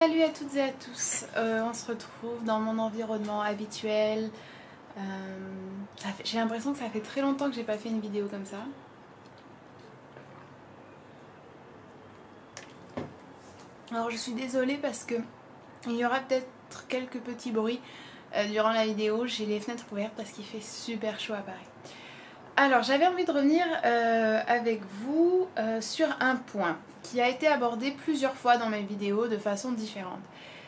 Salut à toutes et à tous, on se retrouve dans mon environnement habituel. J'ai l'impression que ça fait très longtemps que j'ai pas fait une vidéo comme ça. Alors je suis désolée parce que il y aura peut-être quelques petits bruits durant la vidéo. J'ai les fenêtres ouvertes parce qu'il fait super chaud à Paris. Alors j'avais envie de revenir avec vous sur un point qui a été abordé plusieurs fois dans mes vidéos de façon différente.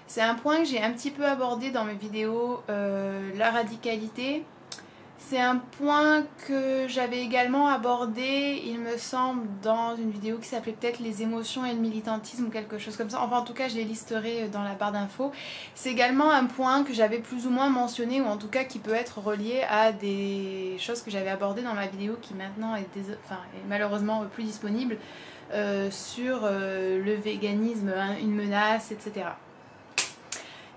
C'est un point que j'ai un petit peu abordé dans mes vidéos, la radicalité. C'est un point que j'avais également abordé, il me semble, dans une vidéo qui s'appelait peut-être les émotions et le militantisme ou quelque chose comme ça. Enfin, en tout cas, je les listerai dans la barre d'infos. C'est également un point que j'avais plus ou moins mentionné, ou en tout cas qui peut être relié à des choses que j'avais abordées dans ma vidéo qui maintenant est malheureusement plus disponible sur le véganisme, une menace, etc.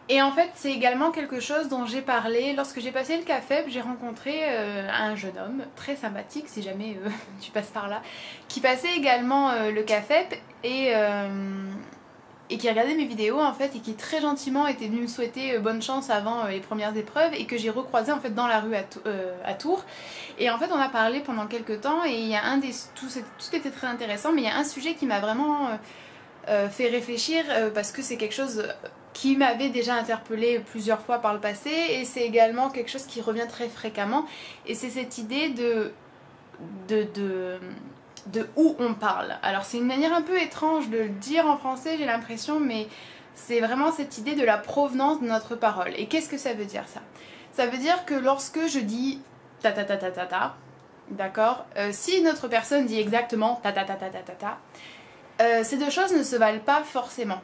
Et en fait, c'est également quelque chose dont j'ai parlé lorsque j'ai passé le CAFEP. J'ai rencontré un jeune homme très sympathique, si jamais tu passes par là, qui passait également le CAFEP et qui regardait mes vidéos en fait, et qui très gentiment était venu me souhaiter bonne chance avant les premières épreuves, et que j'ai recroisé en fait dans la rue à Tours. Et en fait, on a parlé pendant quelques temps, et il y a tout était très intéressant, mais il y a un sujet qui m'a vraiment fait réfléchir parce que c'est quelque chose qui m'avait déjà interpellée plusieurs fois par le passé, et c'est également quelque chose qui revient très fréquemment, et c'est cette idée de où on parle. Alors c'est une manière un peu étrange de le dire en français, j'ai l'impression, mais c'est vraiment cette idée de la provenance de notre parole. Et qu'est-ce que ça veut dire ça? Ça veut dire que lorsque je dis ta ta ta ta ta ta, d'accord, si une autre personne dit exactement ta ta ta ta ta ta ta, ces deux choses ne se valent pas forcément.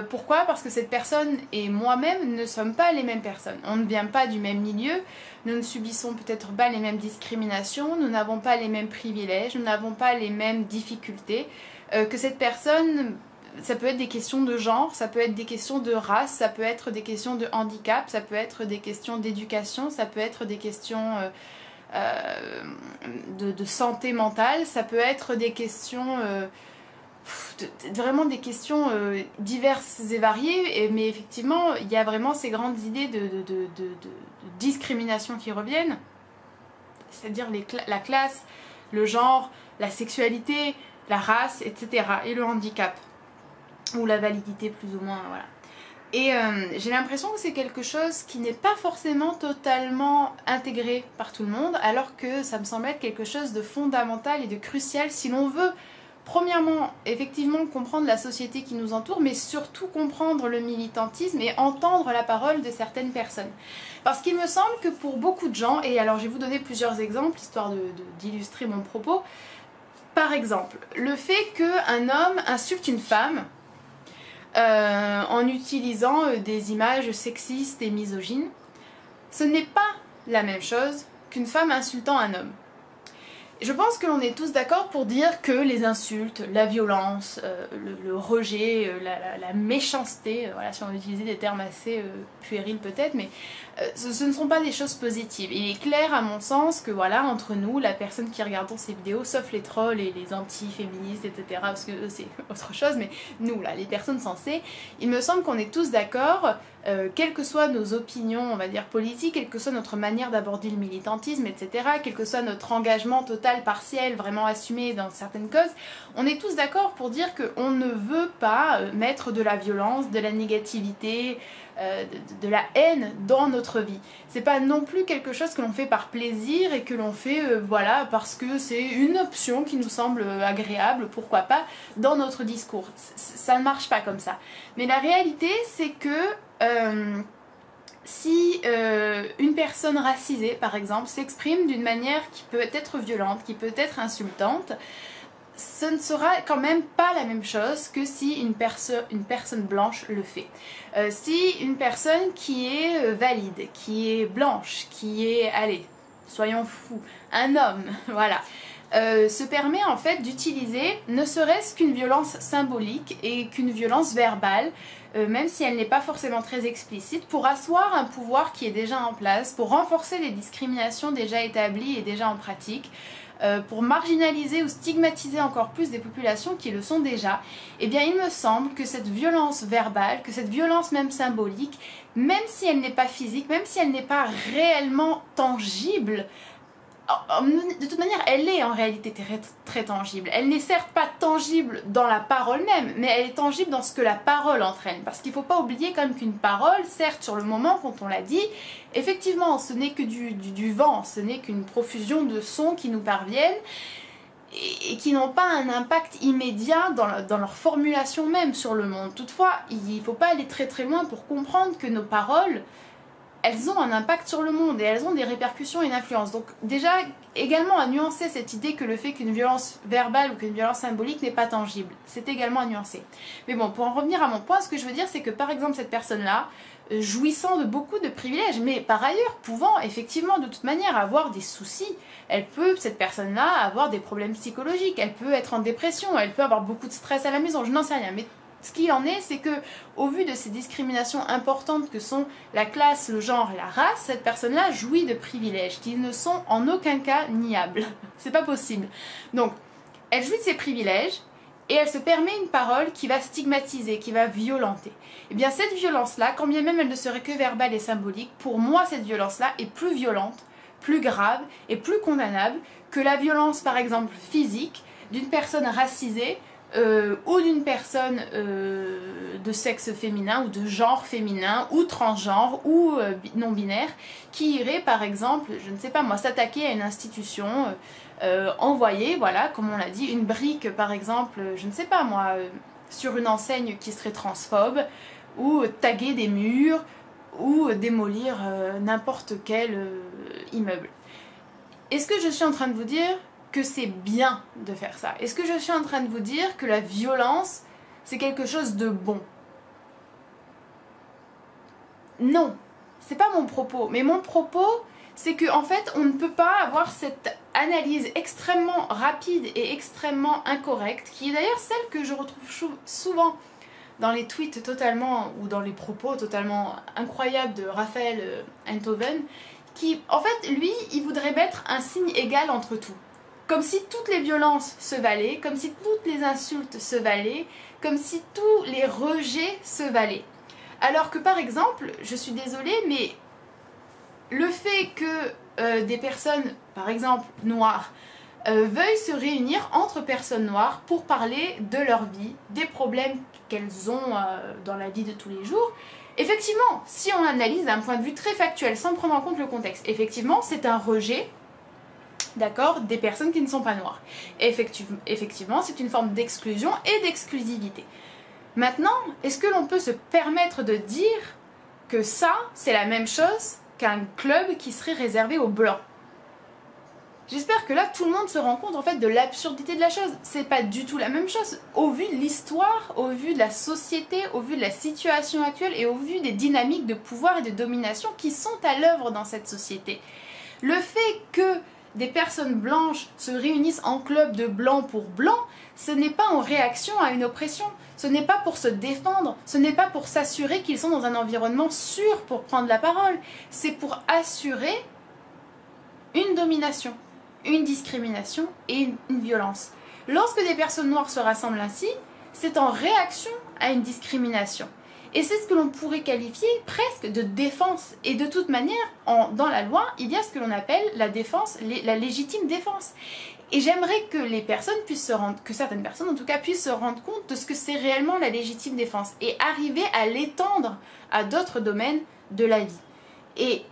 Pourquoi? Parce que cette personne et moi-même ne sommes pas les mêmes personnes. On ne vient pas du même milieu, nous ne subissons peut-être pas les mêmes discriminations, nous n'avons pas les mêmes privilèges, nous n'avons pas les mêmes difficultés. Que cette personne, ça peut être des questions de genre, ça peut être des questions de race, ça peut être des questions de handicap, ça peut être des questions d'éducation, ça peut être des questions de santé mentale, ça peut être des questions... vraiment des questions diverses et variées, mais effectivement il y a vraiment ces grandes idées de discrimination qui reviennent, c'est-à-dire la classe, le genre, la sexualité, la race, etc. et le handicap, ou la validité plus ou moins, voilà. Et j'ai l'impression que c'est quelque chose qui n'est pas forcément totalement intégré par tout le monde, alors que ça me semble être quelque chose de fondamental et de crucial si l'on veut premièrement, effectivement, comprendre la société qui nous entoure, mais surtout comprendre le militantisme et entendre la parole de certaines personnes. Parce qu'il me semble que pour beaucoup de gens, et alors je vais vous donner plusieurs exemples, histoire d'illustrer mon propos. Par exemple, le fait qu'un homme insulte une femme en utilisant des images sexistes et misogynes, ce n'est pas la même chose qu'une femme insultant un homme. Je pense que l'on est tous d'accord pour dire que les insultes, la violence, le rejet, la méchanceté, voilà, si on veut utiliser des termes assez puérils peut-être, mais ce ne sont pas des choses positives. Il est clair à mon sens que voilà, entre nous, la personne qui regarde ces vidéos, sauf les trolls et les anti-féministes, etc., parce que eux c'est autre chose, mais nous là, les personnes sensées, il me semble qu'on est tous d'accord, quelles que soient nos opinions, on va dire politiques, quelle que soit notre manière d'aborder le militantisme, etc., quel que soit notre engagement total, partiel, vraiment assumé dans certaines causes, on est tous d'accord pour dire qu'on ne veut pas mettre de la violence, de la négativité, de la haine dans notre vie. C'est pas non plus quelque chose que l'on fait par plaisir et que l'on fait voilà, parce que c'est une option qui nous semble agréable, pourquoi pas, dans notre discours. Ça ne marche pas comme ça. Mais la réalité, c'est que si une personne racisée, par exemple, s'exprime d'une manière qui peut être violente, qui peut être insultante, ce ne sera quand même pas la même chose que si une personne blanche le fait. Si une personne qui est valide, qui est blanche, qui est, allez, soyons fous, un homme, voilà, se permet en fait d'utiliser ne serait-ce qu'une violence symbolique et qu'une violence verbale, même si elle n'est pas forcément très explicite, pour asseoir un pouvoir qui est déjà en place, pour renforcer les discriminations déjà établies et déjà en pratique, pour marginaliser ou stigmatiser encore plus des populations qui le sont déjà, eh bien il me semble que cette violence verbale, que cette violence même symbolique, même si elle n'est pas physique, même si elle n'est pas réellement tangible, de toute manière, elle est en réalité très, très tangible. Elle n'est certes pas tangible dans la parole même, mais elle est tangible dans ce que la parole entraîne. Parce qu'il ne faut pas oublier quand même qu'une parole, certes sur le moment quand on l'a dit, effectivement ce n'est que du vent, ce n'est qu'une profusion de sons qui nous parviennent et qui n'ont pas un impact immédiat dans leur formulation même sur le monde. Toutefois, il ne faut pas aller très très loin pour comprendre que nos paroles, elles ont un impact sur le monde et elles ont des répercussions et une influence. Donc déjà, également à nuancer cette idée que le fait qu'une violence verbale ou qu'une violence symbolique n'est pas tangible. C'est également à nuancer. Mais bon, pour en revenir à mon point, ce que je veux dire, c'est que par exemple cette personne-là, jouissant de beaucoup de privilèges, mais par ailleurs pouvant effectivement de toute manière avoir des soucis, elle peut, cette personne-là, avoir des problèmes psychologiques, elle peut être en dépression, elle peut avoir beaucoup de stress à la maison, je n'en sais rien, mais ce qu'il en est, c'est que, au vu de ces discriminations importantes que sont la classe, le genre et la race, cette personne-là jouit de privilèges qui ne sont en aucun cas niables. C'est pas possible. Donc, elle jouit de ses privilèges et elle se permet une parole qui va stigmatiser, qui va violenter. Et bien, cette violence-là, quand bien même elle ne serait que verbale et symbolique, pour moi, cette violence-là est plus violente, plus grave et plus condamnable que la violence, par exemple, physique d'une personne racisée, ou d'une personne de sexe féminin ou de genre féminin ou transgenre ou non-binaire qui irait par exemple, je ne sais pas moi, s'attaquer à une institution, envoyer, voilà, comme on l'a dit, une brique par exemple, je ne sais pas moi, sur une enseigne qui serait transphobe, ou taguer des murs, ou démolir n'importe quel immeuble. Est-ce que je suis en train de vous dire que c'est bien de faire ça? Est-ce que je suis en train de vous dire que la violence, c'est quelque chose de bon? Non, c'est pas mon propos. Mais mon propos, c'est qu'en fait, on ne peut pas avoir cette analyse extrêmement rapide et extrêmement incorrecte, qui est d'ailleurs celle que je retrouve souvent dans les tweets totalement, ou dans les propos totalement incroyables de Raphaël Enthoven, qui, en fait, lui, il voudrait mettre un signe égal entre tout. Comme si toutes les violences se valaient, comme si toutes les insultes se valaient, comme si tous les rejets se valaient. Alors que par exemple, je suis désolée, mais le fait que des personnes, par exemple noires, veuillent se réunir entre personnes noires pour parler de leur vie, des problèmes qu'elles ont dans la vie de tous les jours, effectivement, si on analyse d'un point de vue très factuel, sans prendre en compte le contexte, effectivement, c'est un rejet, d'accord, des personnes qui ne sont pas noires. Effectivement, c'est une forme d'exclusion et d'exclusivité. Maintenant, est-ce que l'on peut se permettre de dire que ça, c'est la même chose qu'un club qui serait réservé aux blancs? J'espère que là, tout le monde se rend compte en fait de l'absurdité de la chose. C'est pas du tout la même chose. Au vu de l'histoire, au vu de la société, au vu de la situation actuelle et au vu des dynamiques de pouvoir et de domination qui sont à l'œuvre dans cette société. Le fait que des personnes blanches se réunissent en club de blanc pour blanc, ce n'est pas en réaction à une oppression, ce n'est pas pour se défendre, ce n'est pas pour s'assurer qu'ils sont dans un environnement sûr pour prendre la parole, c'est pour assurer une domination, une discrimination et une violence. Lorsque des personnes noires se rassemblent ainsi, c'est en réaction à une discrimination. Et c'est ce que l'on pourrait qualifier presque de défense. Et de toute manière, dans la loi, il y a ce que l'on appelle la défense, la légitime défense. Et j'aimerais que les personnes puissent que certaines personnes en tout cas puissent se rendre compte de ce que c'est réellement la légitime défense et arriver à l'étendre à d'autres domaines de la vie. Et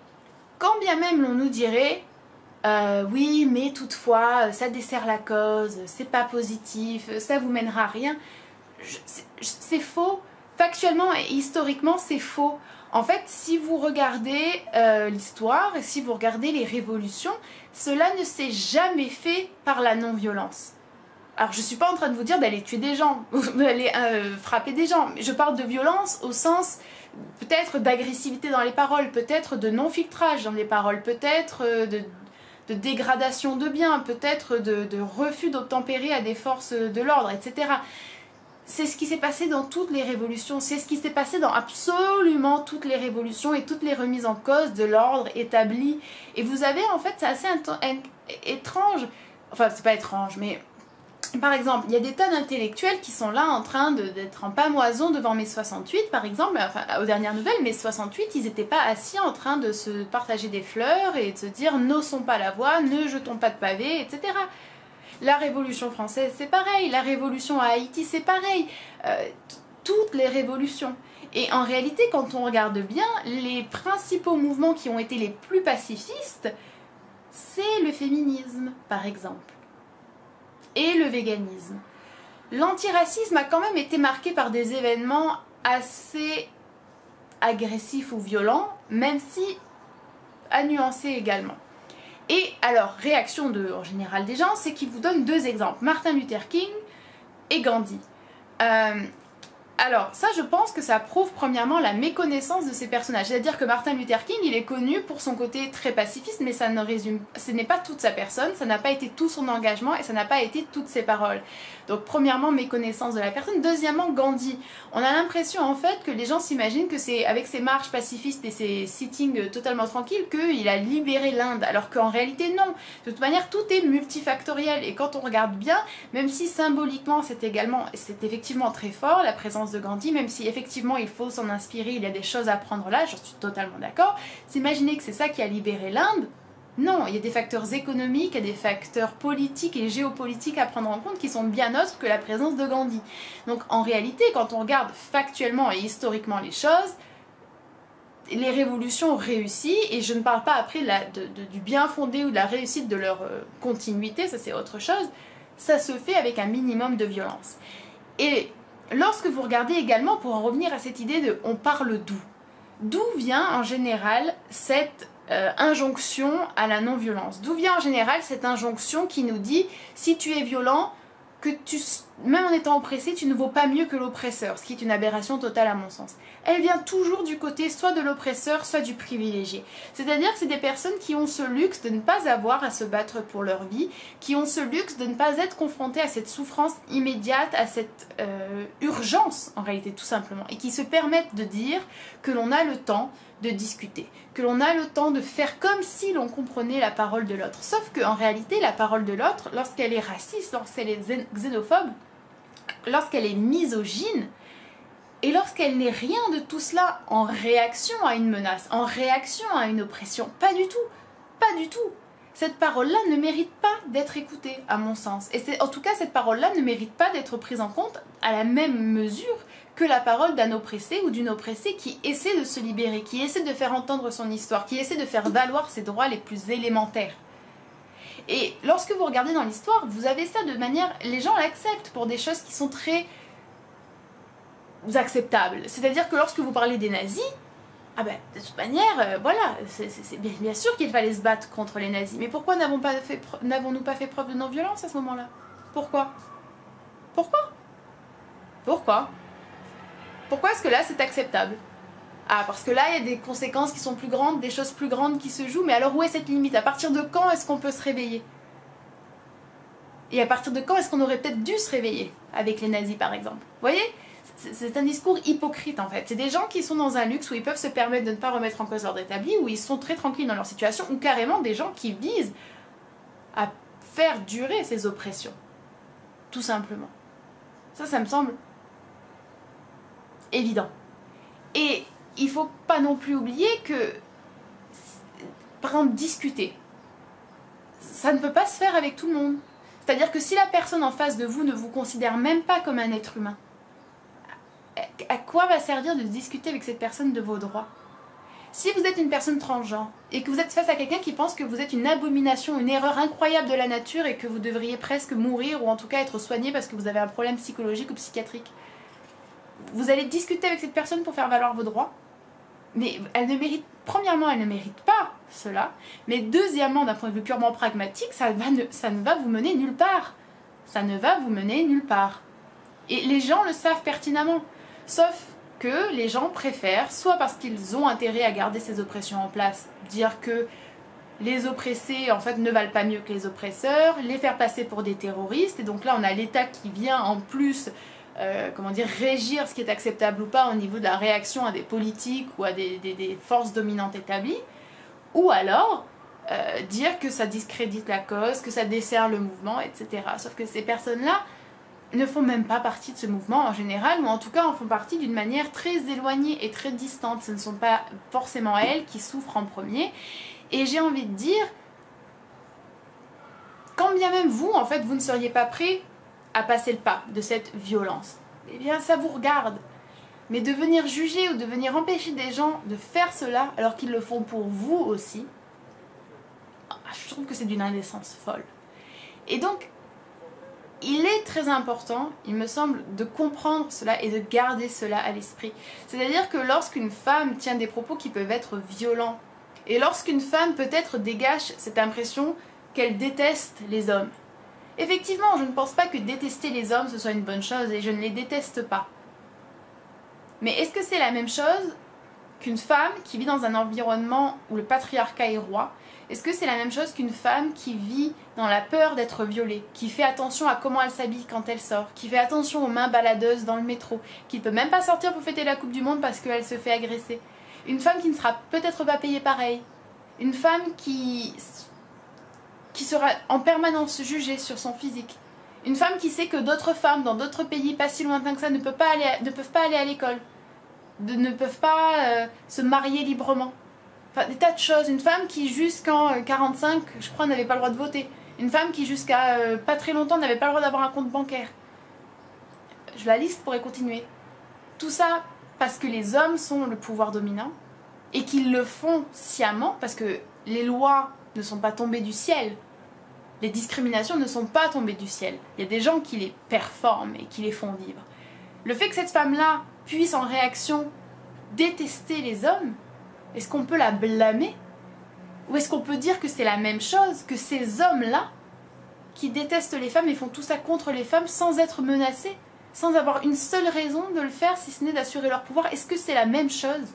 quand bien même l'on nous dirait oui, mais toutefois, ça dessert la cause, c'est pas positif, ça vous mènera à rien, c'est faux. Factuellement et historiquement, c'est faux. En fait, si vous regardez l'histoire et si vous regardez les révolutions, cela ne s'est jamais fait par la non-violence. Alors, je ne suis pas en train de vous dire d'aller tuer des gens, d'aller frapper des gens. Je parle de violence au sens peut-être d'agressivité dans les paroles, peut-être de non-filtrage dans les paroles, peut-être de dégradation de biens, peut-être de refus d'obtempérer à des forces de l'ordre, etc. c'est ce qui s'est passé dans toutes les révolutions, c'est ce qui s'est passé dans absolument toutes les révolutions et toutes les remises en cause de l'ordre établi. Et vous avez en fait, c'est assez étrange, enfin c'est pas étrange, mais par exemple, il y a des tas d'intellectuels qui sont là en train d'être en pamoison devant mai 68 par exemple, enfin aux dernières nouvelles, mai 68, ils n'étaient pas assis en train de se partager des fleurs et de se dire n'osons pas la voix, ne jetons pas de pavés, etc. La Révolution française, c'est pareil. La Révolution à Haïti, c'est pareil. Toutes les révolutions. Et en réalité, quand on regarde bien, les principaux mouvements qui ont été les plus pacifistes, c'est le féminisme, par exemple. Et le véganisme. L'antiracisme a quand même été marqué par des événements assez agressifs ou violents, même si à nuancer également. Et alors, réaction en général des gens, c'est qu'ils vous donnent deux exemples, Martin Luther King et Gandhi. Alors, ça, je pense que ça prouve premièrement la méconnaissance de ces personnages. C'est-à-dire que Martin Luther King, il est connu pour son côté très pacifiste, mais ce n'est pas toute sa personne, ça n'a pas été tout son engagement et ça n'a pas été toutes ses paroles. Donc, premièrement, méconnaissance de la personne. Deuxièmement, Gandhi. On a l'impression, en fait, que les gens s'imaginent que c'est avec ses marches pacifistes et ses sittings totalement tranquilles qu'il a libéré l'Inde, alors qu'en réalité, non. De toute manière, tout est multifactoriel. Et quand on regarde bien, même si symboliquement, c'est effectivement très fort, la présence de Gandhi, même si effectivement il faut s'en inspirer, il y a des choses à prendre là, j'en suis totalement d'accord. S'imaginer que c'est ça qui a libéré l'Inde, non, il y a des facteurs économiques, il y a des facteurs politiques et géopolitiques à prendre en compte qui sont bien autres que la présence de Gandhi. Donc en réalité, quand on regarde factuellement et historiquement les choses, les révolutions ont réussi, et je ne parle pas après du bien fondé ou de la réussite de leur continuité, ça c'est autre chose, ça se fait avec un minimum de violence. Et lorsque vous regardez également, pour en revenir à cette idée de on parle d'où vient en général cette injonction à la non-violence? D'où vient en général cette injonction qui nous dit si tu es violent, même en étant oppressé, tu ne vaux pas mieux que l'oppresseur, ce qui est une aberration totale à mon sens. Elle vient toujours du côté soit de l'oppresseur, soit du privilégié. C'est-à-dire que c'est des personnes qui ont ce luxe de ne pas avoir à se battre pour leur vie, qui ont ce luxe de ne pas être confrontées à cette souffrance immédiate, à cette urgence en réalité tout simplement, et qui se permettent de dire que l'on a le temps de discuter, que l'on a le temps de faire comme si l'on comprenait la parole de l'autre. Sauf qu'en réalité, la parole de l'autre, lorsqu'elle est raciste, lorsqu'elle est xénophobe, lorsqu'elle est misogyne, et lorsqu'elle n'est rien de tout cela en réaction à une menace, en réaction à une oppression, pas du tout, pas du tout. Cette parole-là ne mérite pas d'être écoutée, à mon sens. Et en tout cas, cette parole-là ne mérite pas d'être prise en compte à la même mesure que la parole d'un oppressé ou d'une oppressée qui essaie de se libérer, qui essaie de faire entendre son histoire, qui essaie de faire valoir ses droits les plus élémentaires. Et lorsque vous regardez dans l'histoire, vous avez ça de manière... Les gens l'acceptent pour des choses qui sont très acceptables. C'est-à-dire que lorsque vous parlez des nazis, ah ben, de toute manière, voilà, c'est bien sûr qu'il fallait se battre contre les nazis. Mais pourquoi n'avons-nous pas fait preuve de non-violence à ce moment-là? Pourquoi? Pourquoi? Pourquoi? Pourquoi est-ce que là c'est acceptable? Ah, parce que là il y a des conséquences qui sont plus grandes, des choses plus grandes qui se jouent, mais alors où est cette limite? À partir de quand est-ce qu'on peut se réveiller? Et à partir de quand est-ce qu'on aurait peut-être dû se réveiller avec les nazis par exemple? Vous voyez? C'est un discours hypocrite en fait. C'est des gens qui sont dans un luxe où ils peuvent se permettre de ne pas remettre en cause l'ordre établi, où ils sont très tranquilles dans leur situation, ou carrément des gens qui visent à faire durer ces oppressions. Tout simplement. Ça me semble évident. Et il faut pas non plus oublier que, par exemple, discuter, ça ne peut pas se faire avec tout le monde. C'est-à-dire que si la personne en face de vous ne vous considère même pas comme un être humain, à quoi va servir de discuter avec cette personne de vos droits? Si vous êtes une personne transgenre et que vous êtes face à quelqu'un qui pense que vous êtes une abomination, une erreur incroyable de la nature et que vous devriez presque mourir ou en tout cas être soigné parce que vous avez un problème psychologique ou psychiatrique, vous allez discuter avec cette personne pour faire valoir vos droits? Mais premièrement, elle ne mérite pas cela, mais deuxièmement, d'un point de vue purement pragmatique, ça ne va vous mener nulle part. Ça ne va vous mener nulle part. Et les gens le savent pertinemment. Sauf que les gens préfèrent, soit parce qu'ils ont intérêt à garder ces oppressions en place, dire que les oppressés en fait ne valent pas mieux que les oppresseurs, les faire passer pour des terroristes, et donc là on a l'État qui vient en plus comment dire, régir ce qui est acceptable ou pas au niveau de la réaction à des politiques ou à des forces dominantes établies, ou alors dire que ça discrédite la cause, que ça dessert le mouvement, etc. Sauf que ces personnes-là ne font même pas partie de ce mouvement en général, ou en tout cas en font partie d'une manière très éloignée et très distante. Ce ne sont pas forcément elles qui souffrent en premier. Et j'ai envie de dire, quand bien même vous, en fait, vous ne seriez pas prêt à passer le pas de cette violence, eh bien ça vous regarde. Mais de venir juger ou de venir empêcher des gens de faire cela alors qu'ils le font pour vous aussi, je trouve que c'est d'une indécence folle. Et donc, il est très important, il me semble, de comprendre cela et de garder cela à l'esprit. C'est-à-dire que lorsqu'une femme tient des propos qui peuvent être violents, et lorsqu'une femme peut-être dégage cette impression qu'elle déteste les hommes, effectivement, je ne pense pas que détester les hommes ce soit une bonne chose et je ne les déteste pas. Mais est-ce que c'est la même chose qu'une femme qui vit dans un environnement où le patriarcat est roi? Est-ce que c'est la même chose qu'une femme qui vit dans la peur d'être violée, qui fait attention à comment elle s'habille quand elle sort, qui fait attention aux mains baladeuses dans le métro, qui ne peut même pas sortir pour fêter la Coupe du Monde parce qu'elle se fait agresser? Une femme qui ne sera peut-être pas payée pareil. Une femme qui sera en permanence jugée sur son physique. Une femme qui sait que d'autres femmes dans d'autres pays pas si lointains que ça ne peuvent pas aller à l'école, ne peuvent pas se marier librement. Enfin, des tas de choses. Une femme qui jusqu'en 45, je crois, n'avait pas le droit de voter. Une femme qui jusqu'à pas très longtemps n'avait pas le droit d'avoir un compte bancaire. La liste pourrait continuer. Tout ça parce que les hommes sont le pouvoir dominant et qu'ils le font sciemment parce que les lois ne sont pas tombées du ciel. Les discriminations ne sont pas tombées du ciel. Il y a des gens qui les performent et qui les font vivre. Le fait que cette femme-là puisse en réaction détester les hommes, est-ce qu'on peut la blâmer? Ou est-ce qu'on peut dire que c'est la même chose que ces hommes-là qui détestent les femmes et font tout ça contre les femmes sans être menacés, sans avoir une seule raison de le faire si ce n'est d'assurer leur pouvoir? Est-ce que c'est la même chose?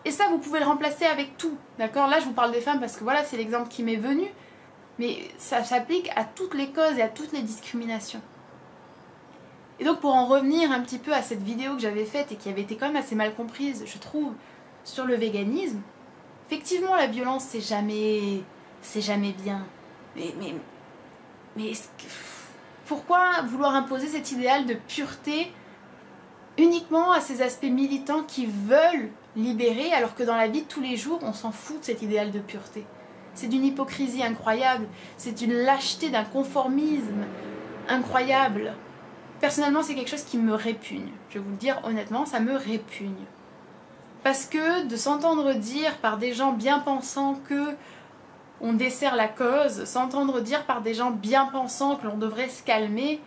Et ça, vous pouvez le remplacer avec tout, d'accord? Là, je vous parle des femmes parce que voilà, c'est l'exemple qui m'est venu, mais ça s'applique à toutes les causes et à toutes les discriminations. Et donc, pour en revenir un petit peu à cette vidéo que j'avais faite et qui avait été quand même assez mal comprise, je trouve, sur le véganisme, effectivement, la violence, c'est jamais bien. Mais pourquoi vouloir imposer cet idéal de pureté uniquement à ces aspects militants qui veulent libérer, alors que dans la vie de tous les jours, on s'en fout de cet idéal de pureté? C'est d'une hypocrisie incroyable, c'est une lâcheté, d'un conformisme incroyable. Personnellement, c'est quelque chose qui me répugne. Je vais vous le dire honnêtement, ça me répugne. Parce que de s'entendre dire par des gens bien pensants que on dessert la cause, s'entendre dire par des gens bien pensants que l'on devrait se calmer,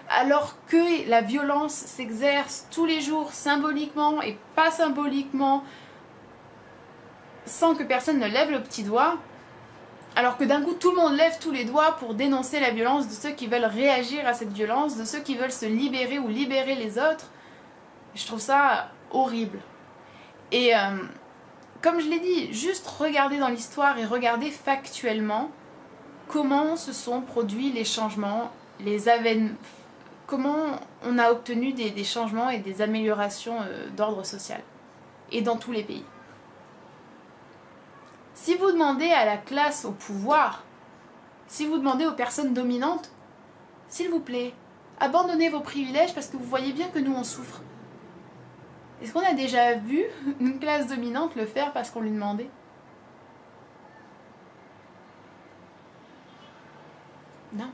alors que la violence s'exerce tous les jours symboliquement et pas symboliquement, sans que personne ne lève le petit doigt, alors que d'un coup tout le monde lève tous les doigts pour dénoncer la violence de ceux qui veulent réagir à cette violence, de ceux qui veulent se libérer ou libérer les autres, je trouve ça horrible. Et comme je l'ai dit, juste regarder dans l'histoire et regarder factuellement comment se sont produits les changements, comment on a obtenu des changements et des améliorations d'ordre social, et dans tous les pays. Si vous demandez à la classe au pouvoir, si vous demandez aux personnes dominantes, s'il vous plaît, abandonnez vos privilèges parce que vous voyez bien que nous on souffre. Est-ce qu'on a déjà vu une classe dominante le faire parce qu'on lui demandait? Non.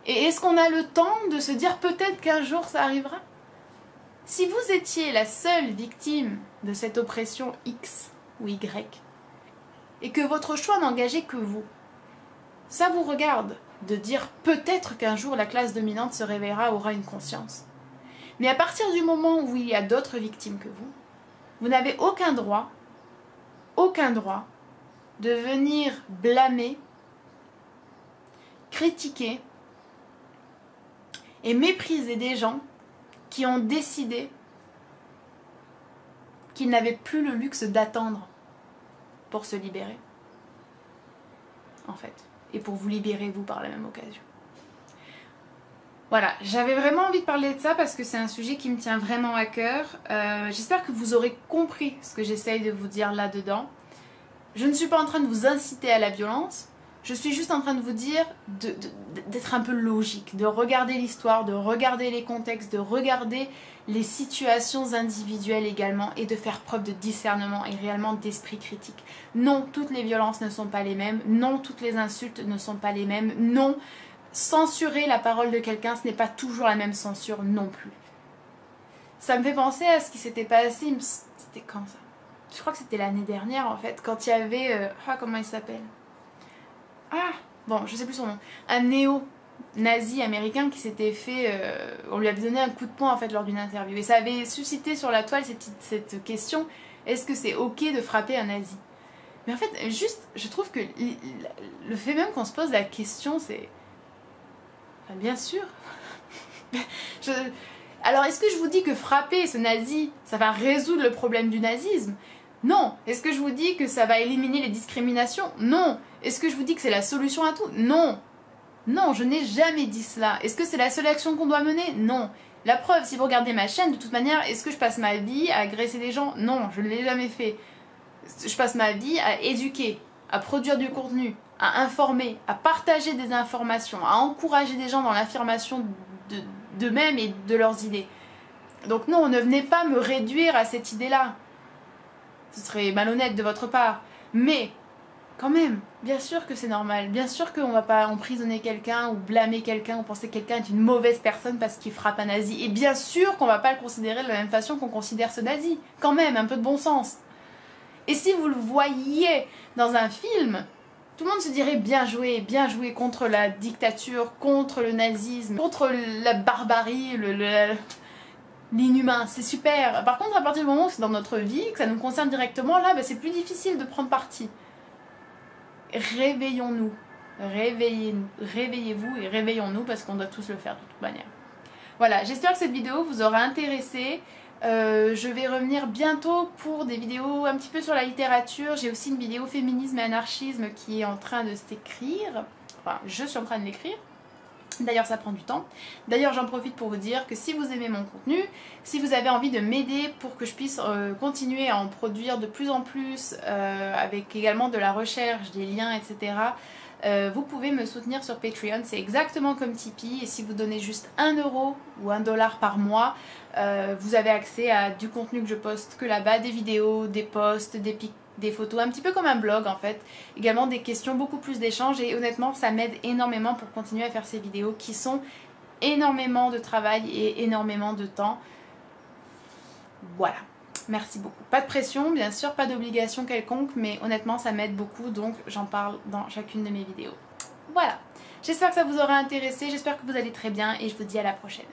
Et est-ce qu'on a le temps de se dire peut-être qu'un jour ça arrivera? Si vous étiez la seule victime de cette oppression X ou Y, et que votre choix n'engageait que vous, ça vous regarde de dire peut-être qu'un jour la classe dominante se réveillera, aura une conscience. Mais à partir du moment où il y a d'autres victimes que vous n'avez aucun droit de venir blâmer, critiquer et mépriser des gens qui ont décidé qu'ils n'avaient plus le luxe d'attendre pour se libérer, en fait, et pour vous libérer vous par la même occasion. Voilà, j'avais vraiment envie de parler de ça parce que c'est un sujet qui me tient vraiment à cœur. J'espère que vous aurez compris ce que j'essaye de vous dire là-dedans. Je ne suis pas en train de vous inciter à la violence, je suis juste en train de vous dire d'être un peu logique, de regarder l'histoire, de regarder les contextes, de regarder les situations individuelles également et de faire preuve de discernement et réellement d'esprit critique. Non, toutes les violences ne sont pas les mêmes, non, toutes les insultes ne sont pas les mêmes, non, censurer la parole de quelqu'un, ce n'est pas toujours la même censure non plus. Ça me fait penser à ce qui s'était passé, c'était quand ça? Je crois que c'était l'année dernière en fait, quand il y avait... comment il s'appelle? Ah, bon, je sais plus son nom. Un néo-nazi américain qui s'était fait... on lui avait donné un coup de poing en fait lors d'une interview. Et ça avait suscité sur la toile cette question, est-ce que c'est ok de frapper un nazi? Mais en fait, juste, je trouve que le fait même qu'on se pose la question, c'est... Enfin, bien sûr. Alors, est-ce que je vous dis que frapper ce nazi, ça va résoudre le problème du nazisme? Non. Est-ce que je vous dis que ça va éliminer les discriminations? Non. Est-ce que je vous dis que c'est la solution à tout? Non. Non, je n'ai jamais dit cela. Est-ce que c'est la seule action qu'on doit mener? Non. La preuve, si vous regardez ma chaîne, de toute manière, est-ce que je passe ma vie à agresser des gens? Non, je ne l'ai jamais fait. Je passe ma vie à éduquer, à produire du contenu, à informer, à partager des informations, à encourager des gens dans l'affirmation d'eux-mêmes et de leurs idées. Donc non, ne venez pas me réduire à cette idée-là. Ce serait malhonnête de votre part. Mais, quand même, bien sûr que c'est normal. Bien sûr qu'on ne va pas emprisonner quelqu'un ou blâmer quelqu'un ou penser que quelqu'un est une mauvaise personne parce qu'il frappe un nazi. Et bien sûr qu'on ne va pas le considérer de la même façon qu'on considère ce nazi. Quand même, un peu de bon sens. Et si vous le voyiez dans un film, tout le monde se dirait bien joué contre la dictature, contre le nazisme, contre la barbarie, l'inhumain, c'est super. Par contre, à partir du moment où c'est dans notre vie, que ça nous concerne directement, là, c'est plus difficile de prendre parti. Réveillons-nous, réveillez-vous et réveillons-nous parce qu'on doit tous le faire de toute manière. Voilà, j'espère que cette vidéo vous aura intéressé. Je vais revenir bientôt pour des vidéos un petit peu sur la littérature. J'ai aussi une vidéo féminisme et anarchisme qui est en train de s'écrire. Enfin, je suis en train de l'écrire. D'ailleurs, ça prend du temps. D'ailleurs, j'en profite pour vous dire que si vous aimez mon contenu, si vous avez envie de m'aider pour que je puisse continuer à en produire de plus en plus, avec également de la recherche, des liens, etc., vous pouvez me soutenir sur Patreon. C'est exactement comme Tipeee. Et si vous donnez juste 1 euro ou 1 dollar par mois, vous avez accès à du contenu que je poste que là-bas, des vidéos, des posts, des photos, un petit peu comme un blog en fait, également des questions, beaucoup plus d'échanges et honnêtement ça m'aide énormément pour continuer à faire ces vidéos qui sont énormément de travail et énormément de temps. Voilà, merci beaucoup. Pas de pression bien sûr, pas d'obligation quelconque, mais honnêtement ça m'aide beaucoup donc j'en parle dans chacune de mes vidéos. Voilà, j'espère que ça vous aura intéressé, j'espère que vous allez très bien et je vous dis à la prochaine.